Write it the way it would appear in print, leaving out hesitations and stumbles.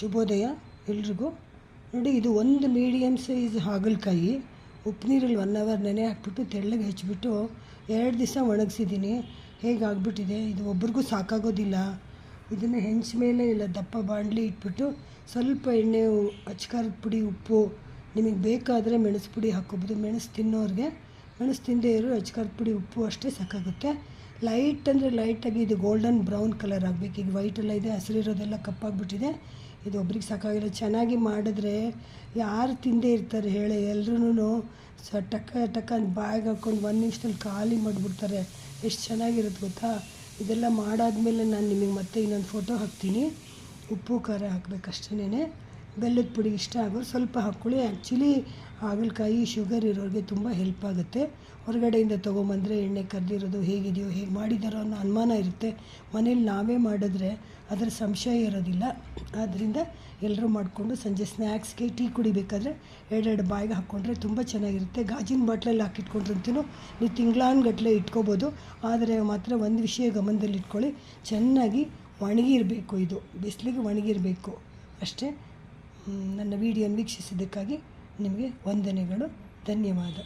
ಶುಭೋದಯ ಎಲ್ರಿಗೂ. ನೋಡಿ, ಇದು ಒಂದು ಮೀಡಿಯಮ್ ಸೈಜ್ ಹಾಗಲಕಾಯಿ ಉಪ್ಪು ನೀರಲ್ಲಿ 1 ಅವರ್ ನೆನೆ ಹಾಕ್ಬಿಟ್ಟು ತೆಳ್ಳಗೆ ಹೆಚ್ಚಿಬಿಟ್ಟು 2 ದಿವಸ ಒಣಗಿಸಿದ್ದೀನಿ. ಹೇಗಾಗ್ಬಿಟ್ಟಿದೆ ಇದು, ಒಬ್ರಿಗೂ ಸಾಕಾಗೋದಿಲ್ಲ. ಇದನ್ನು ಹೆಂಚ ಮೇಲೆ ಇಲ್ಲ ದಪ್ಪ ಬಾಣಲಿ ಇಟ್ಬಿಟ್ಟು ಸ್ವಲ್ಪ ಎಣ್ಣೆ, ಅಚ್ಕಾರದ ಪುಡಿ, ಉಪ್ಪು, ನಿಮಗೆ ಬೇಕಾದರೆ ಮೆಣಸು ಪುಡಿ ಹಾಕ್ಕೋಬೋದು. ಮೆಣಸು ತಿನ್ನೋರಿಗೆ, ಮೆಣಸು ತಿಂದೇ ಇರೋ ಅಚ್ಕಾರದ ಪುಡಿ, ಉಪ್ಪು ಅಷ್ಟೇ ಸಾಕಾಗುತ್ತೆ. ಲೈಟ್ ಅಂದರೆ ಲೈಟಾಗಿ ಇದು ಗೋಲ್ಡನ್ ಬ್ರೌನ್ ಕಲರ್ ಆಗಬೇಕು. ಈಗ ವೈಟೆಲ್ಲ ಇದೆ, ಹಸಿರಿರೋದೆಲ್ಲ ಕಪ್ಪಾಗಿಬಿಟ್ಟಿದೆ. ಇದು ಒಬ್ರಿಗೆ ಸಾಕಾಗಿಲ್ಲ. ಚೆನ್ನಾಗಿ ಮಾಡಿದ್ರೆ ಯಾರು ತಿಂದೇ ಇರ್ತಾರೆ ಹೇಳಿ? ಎಲ್ಲರೂ ಟಕ್ಕ ಅಂತ ಬಾಯಿಗೆ ಹಾಕ್ಕೊಂಡು 1 ನಿಮಿಷದಲ್ಲಿ ಖಾಲಿ ಮಾಡಿಬಿಡ್ತಾರೆ. ಎಷ್ಟು ಚೆನ್ನಾಗಿರುತ್ತೆ ಗೊತ್ತಾ? ಇದೆಲ್ಲ ಮಾಡಾದ್ಮೇಲೆ ನಾನು ನಿಮಗೆ ಮತ್ತೆ ಇನ್ನೊಂದು ಫೋಟೋ ಹಾಕ್ತೀನಿ. ಉಪ್ಪು ಖಾರ ಹಾಕಬೇಕಷ್ಟೇ. ಬೆಲ್ಲದ ಪುಡಿ ಇಷ್ಟ ಆಗೋರು ಸ್ವಲ್ಪ ಹಾಕ್ಕೊಳ್ಳಿ. ಆ್ಯಕ್ಚುಲಿ ಹಾಗಲಕಾಯಿ ಶುಗರ್ ಇರೋರಿಗೆ ತುಂಬ ಹೆಲ್ಪ್ ಆಗುತ್ತೆ. ಹೊರಗಡೆಯಿಂದ ತೊಗೊಂಬಂದರೆ ಎಣ್ಣೆ ಕರೆದಿರೋದು ಹೇಗಿದೆಯೋ, ಹೇಗೆ ಮಾಡಿದಾರೋ ಅನ್ನೋ ಅನುಮಾನ ಇರುತ್ತೆ. ಮನೇಲಿ ನಾವೇ ಮಾಡಿದ್ರೆ ಅದರ ಸಂಶಯ ಇರೋದಿಲ್ಲ. ಆದ್ದರಿಂದ ಎಲ್ಲರೂ ಮಾಡಿಕೊಂಡು ಸಂಜೆ ಸ್ನ್ಯಾಕ್ಸ್ಗೆ, ಟೀ ಕುಡಿಬೇಕಾದ್ರೆ 2 ಬಾಯಿಗೆ ಹಾಕ್ಕೊಂಡ್ರೆ ತುಂಬ ಚೆನ್ನಾಗಿರುತ್ತೆ. ಗಾಜಿನ ಬಾಟ್ಲಲ್ಲಿ ಹಾಕಿಟ್ಕೊಂಡ್ರಂತೂ ನೀವು ತಿಂಗಳಾನ್ಗಟ್ಟಲೆ ಇಟ್ಕೋಬೋದು. ಆದರೆ ಮಾತ್ರ ಒಂದು ವಿಷಯ ಗಮನದಲ್ಲಿ ಇಟ್ಕೊಳ್ಳಿ, ಚೆನ್ನಾಗಿ ಒಣಗಿರಬೇಕು. ಇದು ಬಿಸಿಲಿಗೆ ಒಣಗಿರಬೇಕು ಅಷ್ಟೇ. ನನ್ನ ವಿಡಿಯೋನ ವೀಕ್ಷಿಸಿದ್ದಕ್ಕಾಗಿ ನಿಮಗೆ ವಂದನೆಗಳು, ಧನ್ಯವಾದ.